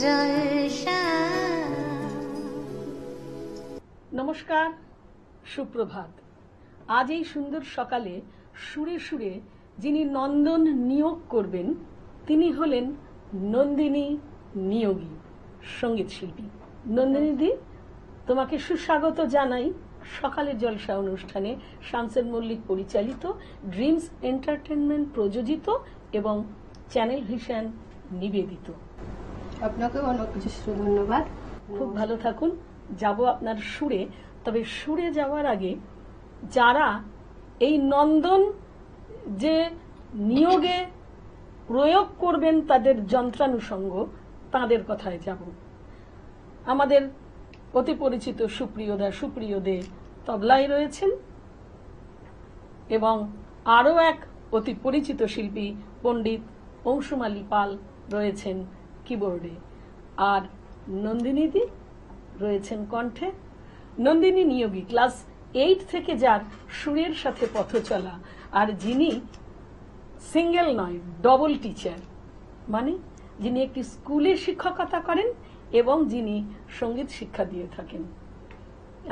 জলসা। নমস্কার, সুপ্রভাত। আজ এই সুন্দর সকালে সুরে সুরে যিনি নন্দন নিয়োগ করবেন তিনি হলেন নন্দিনী নিয়োগী, সঙ্গীত শিল্পী। নন্দিনী দি, তোমাকে সুস্বাগত জানাই সকালের জলসা অনুষ্ঠানে। শামসের মল্লিক পরিচালিত, ড্রিমস এন্টারটেনমেন্ট প্রযোজিত এবং চ্যানেল ভিশন নিবেদিত। আপনাকেও অনেক কিছু ধন্যবাদ। খুব ভালো থাকুন। যাব আপনার সুরে। তবে সুরে যাওয়ার আগে যারা এই নন্দন যে নিয়োগে প্রয়োগ করবেন তাদের যন্ত্রানুষঙ্গ, তাদের কথায় যাব। আমাদের অতি পরিচিত সুপ্রিয় দে তবলায় রয়েছেন এবং আরও এক অতি পরিচিত শিল্পী পণ্ডিত অংশুমালী পাল রয়েছেন কিবোর্ডে, আর নন্দিনী দি রয়েছেন কণ্ঠে। নন্দিনী নিয়োগী ক্লাস 8 থেকে যার সুরের সাথে পথ চলা, আর যিনি সিঙ্গেল নয় ডবল টিচার, মানে যিনি একটি স্কুলে শিক্ষকতা করেন এবং যিনি সঙ্গীত শিক্ষা দিয়ে থাকেন।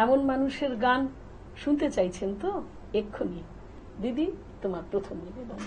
এমন মানুষের গান শুনতে চাইছেন তো? এক্ষুনি দিদি তোমার প্রথম নিবেদন।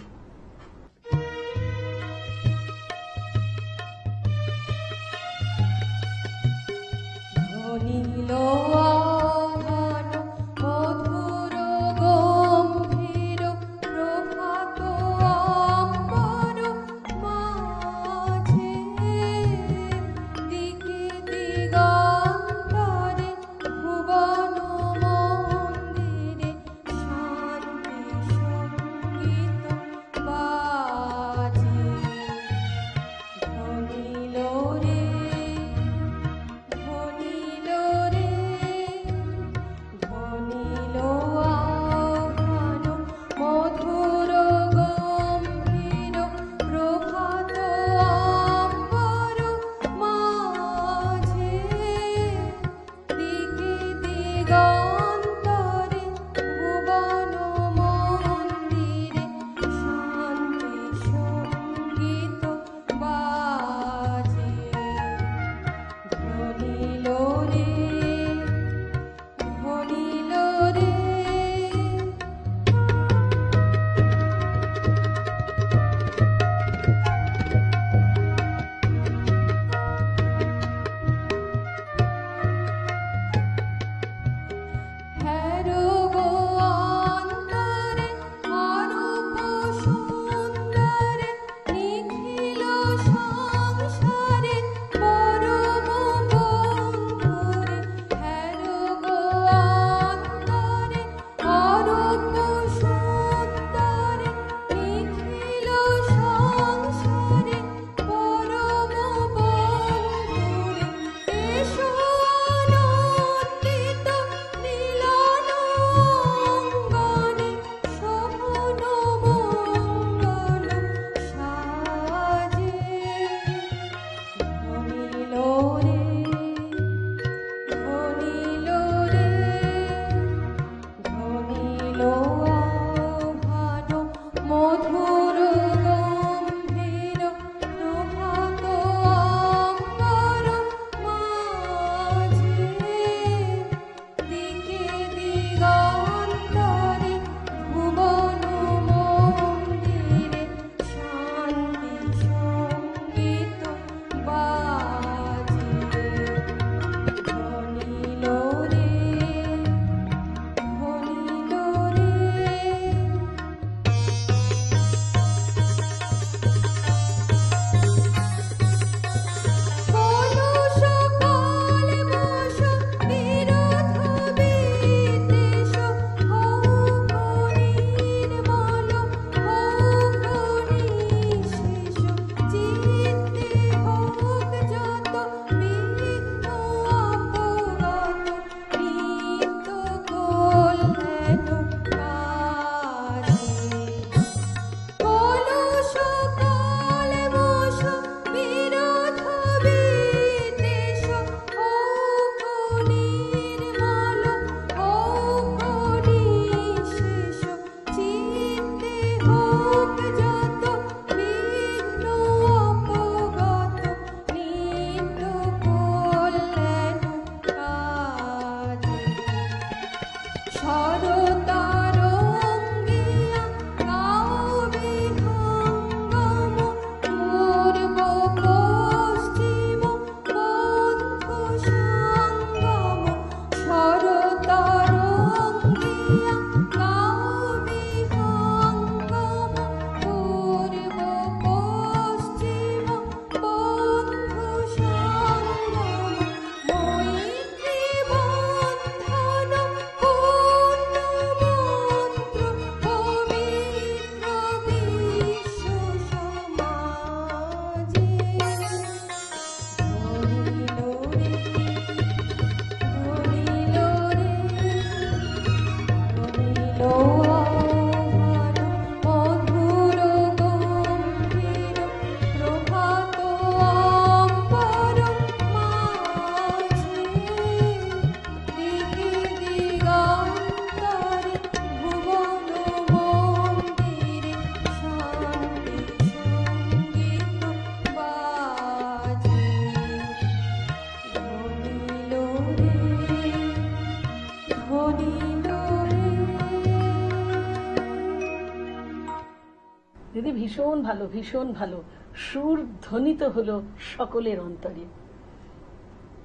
ভীষণ ভালো, ভীষণ ভালো। সুর ধ্বনিত হলো সকলের অন্তরে।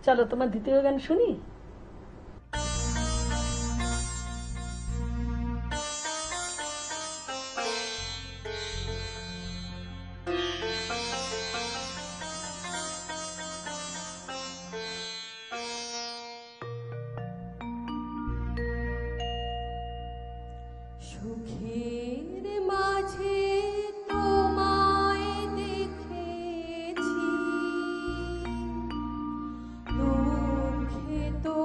চলো তোমার দ্বিতীয় গান শুনি। সুখের মাঝে তোমায় দেখেছি, দুঃখে তো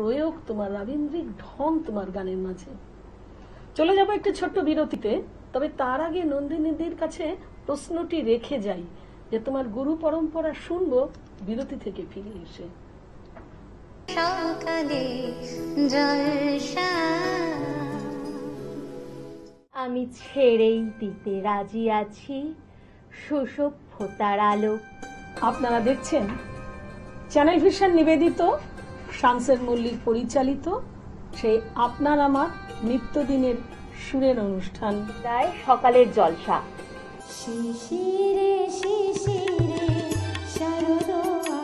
প্রয়োগ, তোমার রবীন্দ্রিক ঢং তোমার গানের মাঝে। চলে যাবো একটু ছোট্ট বিরতিতে, তবে তার আগে নন্দিনীদির কাছে প্রশ্নটি রেখে যাই যে তোমার গুরু পরম্পরা শুনবো বিরতি থেকে ফিরে এসে। সকালে জলসা আমি ছেড়েই দিতে রাজি আছি সুসভ্যতার আলো। আপনারা দেখছেন চ্যানেল ভিশন নিবেদিত, শামসের মল্লিক পরিচালিত সেই আপনার আমার নিত্যদিনের সুরের অনুষ্ঠান তাই সকালের জলসা। শিশিরে শিশিরে শারদ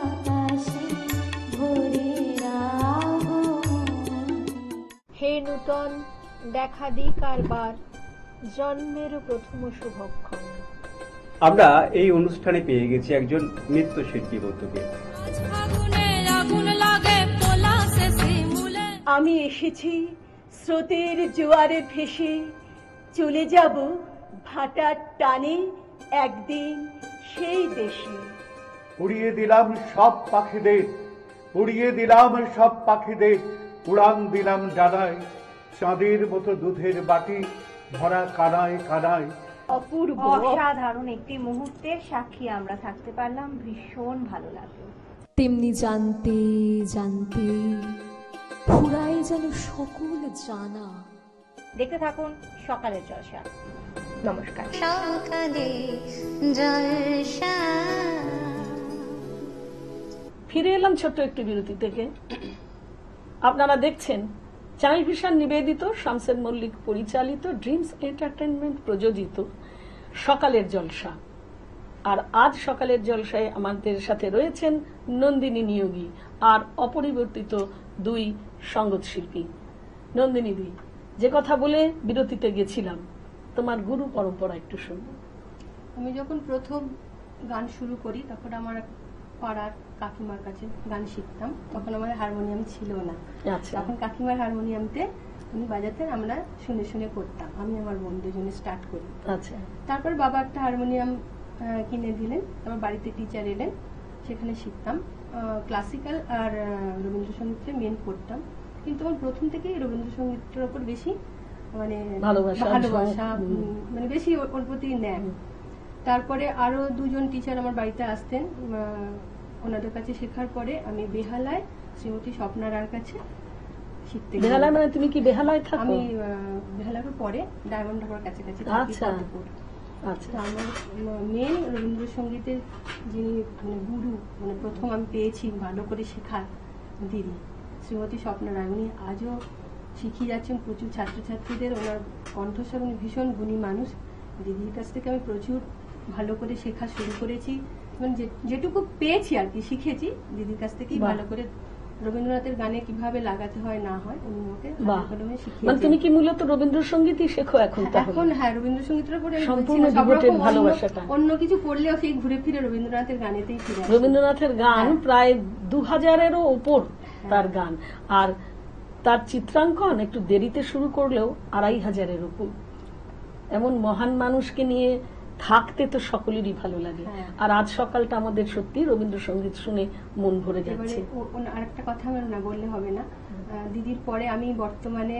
আকাশে ভোরের আগমন। হে নূতন দেখা দিই কারবার জন্মেরও প্রথম শুভক্ষণ। আমরা এই অনুষ্ঠানে পেয়ে গেছি একজন নৃত্যশিল্পী বন্ধুকে। আমি এসেছি স্রোতের জোয়ারে ভেসে, চলে যাব ভাটার টানে একদিন সেই দেশে। উড়িয়ে দিলাম সব পাখিদের, উড়িয়ে দিলাম সব পাখিদের, উড়ান দিলাম ডানায়, চাঁদের মতো দুধের বাটি ভরা কানায় কানায়। অপূর্ব অসাধারণ একটি মুহূর্তের সাক্ষী আমরা থাকতে পারলাম, ভীষণ ভালো লাগলো। তেমনি জানতে জানতে ফুরায় যেন সকল জানা। দেখতে থাকুন সকালের জলসা। নমস্কার। সকালে জলসা। ফিরে এলাম ছোট্ট একটি বিরতি থেকে। আপনারা দেখছেন চ্যানেল ভিশন নিবেদিত, শামসের মল্লিক পরিচালিত, ড্রিমস এন্টারটেইনমেন্ট প্রযোজিত সকালের জলসা। আর আজ সকালের জলসায় আমাদের সাথে রয়েছেন নন্দিনী নিয়োগী আর অপরিবর্তিত দুই সঙ্গীত শিল্পী। নন্দিনী দি, যে কথা বলে বিরতিতে গেছিলাম, তোমার গুরু পরম্পরা একটু শুনবো। আমি যখন প্রথম গান শুরু করি তখন আমার পাড়ার কাকিমার কাছে গান শিখতাম। তখন আমার হারমোনিয়াম ছিল না, আচ্ছা, তখন কাকিমার হারমোনিয়ামতে উনি বাজাতেন, আমরা শুনে শুনে করতাম। আমি আমার বোন দুজনে স্টার্ট করি। আচ্ছা, তারপর বাবা একটা হারমোনিয়াম কিনে দিলেন, আমার বাড়িতে টিচার এলেন, সেখানে শিখতাম। ক্লাসিক্যাল আর রবীন্দ্রসঙ্গীতকে মেন করতাম, কিন্তু আমার প্রথম থেকেই রবীন্দ্রসঙ্গীতের ওপর বেশি মানে ভালোবাসা, মানে বেশি ওর প্রতি নেয়। তারপরে আরো দুজন টিচার আমার বাড়িতে আসতেন, ওনাদের কাছে শেখার পরে আমি বেহালায় শ্রীমতী স্বপ্না রায়ের কাছে শিখতে গেলাম। বেহালায় মানে তুমি কি বেহালায় থাকো? আমি বেহালার পরে ডায়মন্ড হারবার কাছাকাছি থাকি, আচ্ছা। ফতেপুর। আচ্ছা, তো আমার মেন রবীন্দ্রসঙ্গীতের যিনি মানে গুরু, মানে প্রথম আমি পেয়েছি ভালো করে শেখার, দিদি শ্রীমতী স্বপ্না রায়। উনি আজও শিখিয়ে যাচ্ছেন প্রচুর ছাত্রছাত্রীদের। ওনার কণ্ঠস্বর, উনি ভীষণ গুণী মানুষ। দিদির কাছ থেকে আমি প্রচুর ভালো করে শেখা শুরু করেছি, মানে যেটুকু পেয়েছি আর কি শিখেছি দিদির কাছ থেকেই। ভালো করে রবীন্দ্রনাথের গানে কিভাবে লাগাতে হয় না হয় উনি আমাকে মানে শিখিয়েছেন। তুমি কি মূলত রবীন্দ্রসঙ্গীতই শেখো এখন? এখন হ্যাঁ, রবীন্দ্রসঙ্গীতের উপরে আমি সম্পূর্ণ বলছি না, সব ডিভোটেড রকম ভালোবাসাটা। অন্য কিছু করলেও সেই ঘুরে ফিরে রবীন্দ্রনাথের গানেতেই ফিরে আসি। রবীন্দ্রনাথের গান প্রায় 2000-এরও উপর তার গান, আর তার চিত্রাঙ্কন একটু দেরিতে শুরু করলেও 2500-এর উপর। এমন মহান মানুষকে নিয়ে থাকতে তো সকলেরই ভালো লাগে। আর আজ সকালটা আমাদের সত্যি রবীন্দ্রসঙ্গীত শুনে মন ভরে যাচ্ছে। আরেকটা কথা আমার না বললে হবে না, দিদির পরে আমি বর্তমানে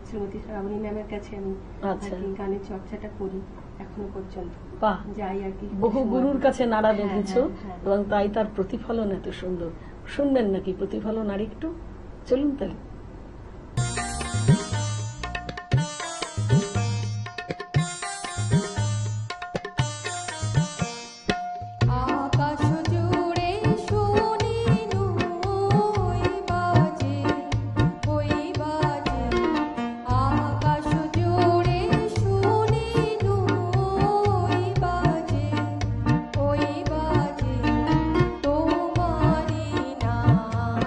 শ্রীমতী শ্রাবণী ম্যামের কাছে আমি গানের চর্চাটা করি এখনো পর্যন্ত। বাহ, যাই আর কি, বহু গুরুর কাছে নাড়া বেঁধেছ, এবং তাই তার প্রতিফলন এত সুন্দর। শুনবেন নাকি প্রতিফলন আর একটু? চলুন তাহলে। আকাশ জুড়ে শুনি ওই বাজে, ওই বাজে। আকাশ জুড়ে শুনি ওই বাজে, ওই বাজে। তোমারি নাম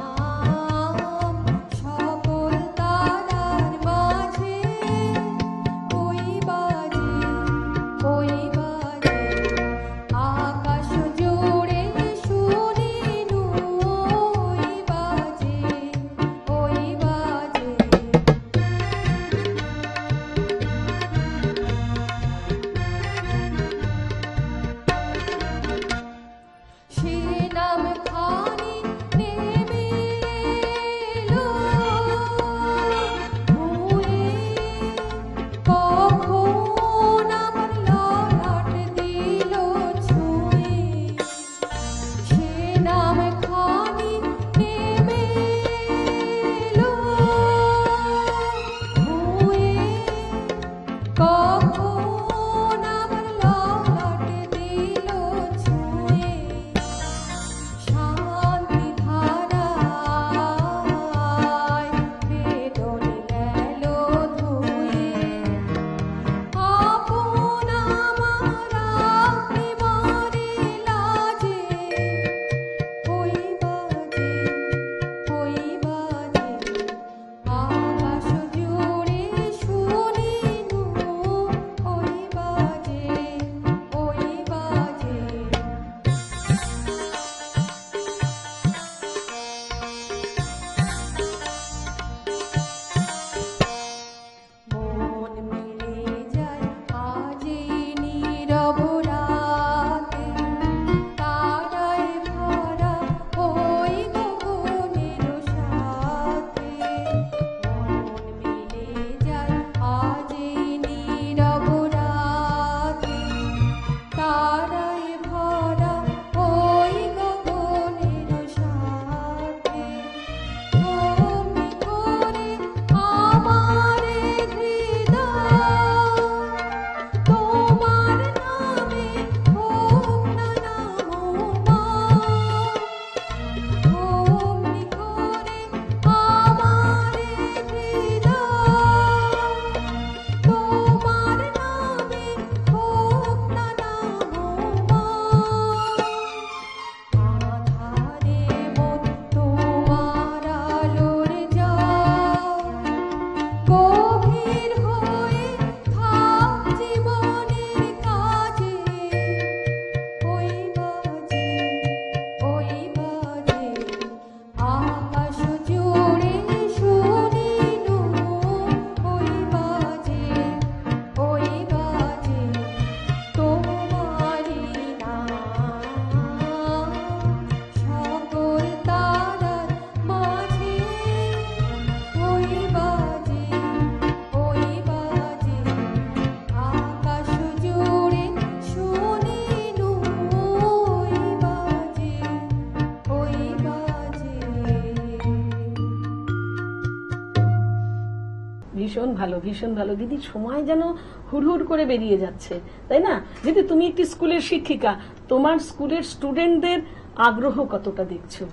ভীষণ ভালো, ভীষণ ভালো দিদি। সময় যেন হুড়হুড় করে বেরিয়ে যাচ্ছে, তাই না দিদি? তুমি একটি স্কুলের শিক্ষিকা, তোমার স্কুলের স্টুডেন্টদের আগ্রহ কতটা দেখছো?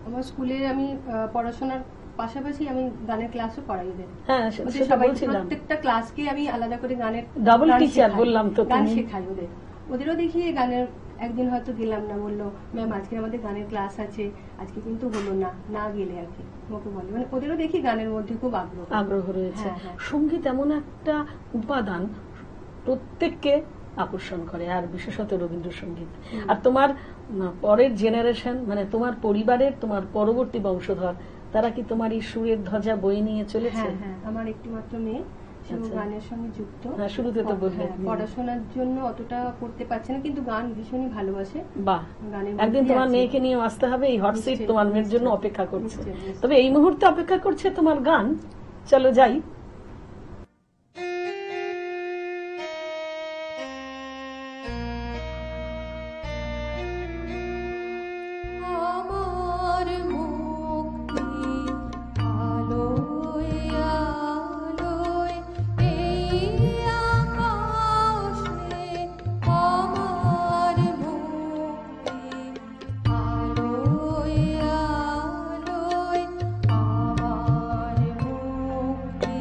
আমার স্কুলে আমি পড়াশোনার পাশাপাশি আমি গানের ক্লাসও করাই ওদের। হ্যাঁ, ওদের সেটা সবাই বলছিলাম। প্রত্যেকটা ক্লাসকে আমি আলাদা করে গানের Double গান teacher শেখাই। বললাম তো গান তুমি। শেখাই ওদেরও দেখি গানের। একদিন হয়তো গেলাম না, বললো ম্যাম আজকে আমাদের গানের ক্লাস আছে, আজকে কিন্তু হলো না, না গেলে আর কি আমাকে বলে। মানে ওদেরও দেখি গানের মধ্যে খুব আগ্রহ রয়েছে। হ্যাঁ, হ্যাঁ। সঙ্গীত এমন একটা উপাদান প্রত্যেককে আকর্ষণ করে, আর বিশেষত রবীন্দ্রসঙ্গীত। আর তোমার পরের জেনারেশন, মানে তোমার পরিবারের, তোমার পরবর্তী বংশধর, তারা কি তোমার এই সুরের ধ্বজা বয়ে নিয়ে চলেছে? হ্যাঁ হ্যাঁ, আমার একটি মাত্র মেয়ে, সে আচ্ছা। গানের সঙ্গে যুক্ত। হ্যাঁ, শুরুতে তো বললে। হ্যাঁ, পড়াশোনার জন্য অতটা করতে পারছে না, কিন্তু গান ভীষণই ভালোবাসে। বাহ, গানের একদিন মধ্যেই তোমার আছে। মেয়েকে নিয়ে আসতে হবে, এই হট সিট নিশ্চয়ই, তোমার মেয়ের জন্য নিশ্চয়ই, অপেক্ষা করছে। নিশ্চয়ই, নিশ্চয়ই। তবে এই মুহূর্তে অপেক্ষা করছে তোমার গান। চলো যাই। আমার মুক্তি আলোয় আলোয় এই আকাশে, আমার মুক্তি আলোয় আলোয়, আমার মুক্তি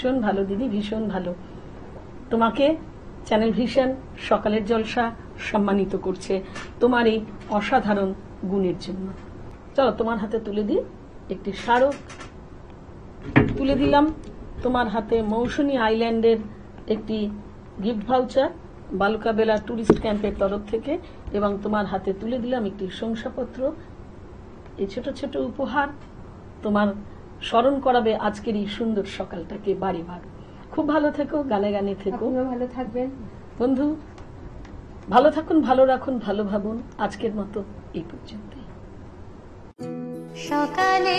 ভীষণ ভালো দিদি, ভীষণ ভালো। তোমাকে চ্যানেল ভিশন সকালের জলসা সম্মানিত করছে তোমার এই অসাধারণ গুণের জন্য। চলো তোমার হাতে তুলে দিই একটি স্মারক। তুলে দিলাম তোমার হাতে মৌসুমী আইল্যান্ডের একটি গিফট ভাউচার বালুকা বেলা ট্যুরিস্ট ক্যাম্পের তরফ থেকে, এবং তোমার হাতে তুলে দিলাম একটি শংসাপত্র। এই ছোট ছোট উপহার তোমার স্মরণ করাবে আজকের এই সুন্দর সকালটাকে বারে বার। খুব ভালো থেকো, গানে গানে থেকো। আপনিও ভালো থাকবেন বন্ধু, ভালো থাকুন, ভালো রাখুন, ভালো ভাবুন। আজকের মতো এই পর্যন্ত। সকালে